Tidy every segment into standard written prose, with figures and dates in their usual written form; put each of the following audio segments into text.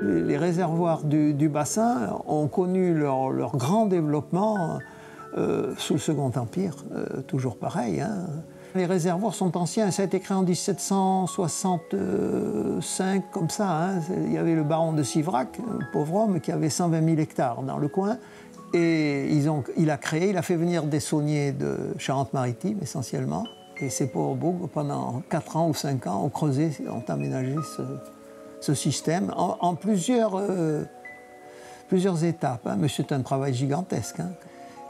Les réservoirs du bassin ont connu leur grand développement sous le Second Empire, toujours pareil, hein. Les réservoirs sont anciens, ça a été créé en 1765, comme ça, hein. Il y avait le baron de Sivrac, un pauvre homme, qui avait 120 000 hectares dans le coin. Et il a fait venir des sauniers de Charente-Maritime, essentiellement. Et ces pauvres bougres, pendant 4 ans ou 5 ans, ont creusé, ont aménagé ce système en plusieurs étapes, hein. Mais c'est un travail gigantesque, hein.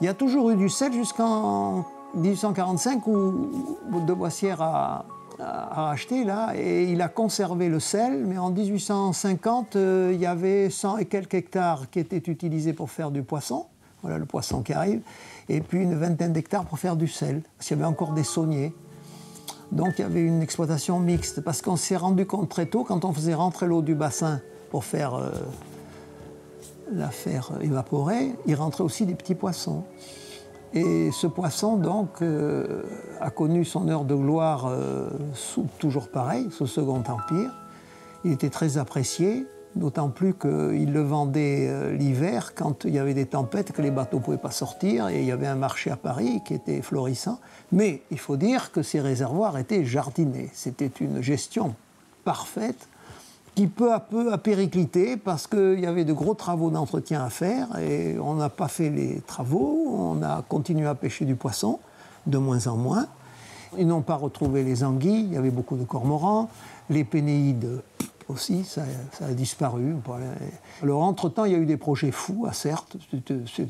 Il y a toujours eu du sel jusqu'en 1845 où de Boissière a racheté là, et il a conservé le sel, mais en 1850, il y avait 100 et quelques hectares qui étaient utilisés pour faire du poisson, voilà le poisson qui arrive, et puis une vingtaine d'hectares pour faire du sel, parce qu'il y avait encore des sauniers. Donc il y avait une exploitation mixte, parce qu'on s'est rendu compte très tôt, quand on faisait rentrer l'eau du bassin pour la faire évaporer, il rentrait aussi des petits poissons. Et ce poisson, donc, a connu son heure de gloire toujours pareil, sous le Second Empire. Il était très apprécié, d'autant plus qu'il le vendait l'hiver, quand il y avait des tempêtes, que les bateaux ne pouvaient pas sortir, et il y avait un marché à Paris qui était florissant. Mais il faut dire que ces réservoirs étaient jardinés. C'était une gestion parfaite, qui peu à peu a périclité parce qu'il y avait de gros travaux d'entretien à faire et on n'a pas fait les travaux, on a continué à pêcher du poisson, de moins en moins. Ils n'ont pas retrouvé les anguilles, il y avait beaucoup de cormorans, les pénéides aussi, ça a disparu. Alors entre-temps, il y a eu des projets fous à Certes, il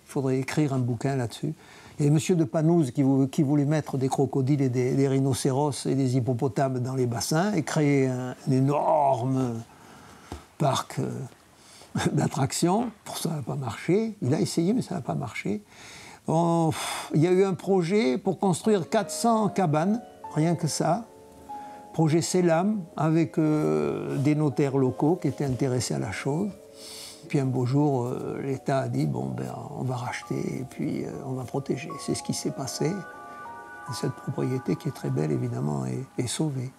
faudrait écrire un bouquin là-dessus. Et M. de Panouze qui voulait mettre des crocodiles et des rhinocéros et des hippopotames dans les bassins et créer un énorme parc d'attractions. Pour ça, ça n'a pas marché. Il a essayé, mais ça n'a pas marché. Il y a eu un projet pour construire 400 cabanes, rien que ça. Projet Selam, avec des notaires locaux qui étaient intéressés à la chose. Puis un beau jour, l'État a dit, bon, ben, on va racheter et puis on va protéger. C'est ce qui s'est passé. Cette propriété qui est très belle, évidemment, est sauvée.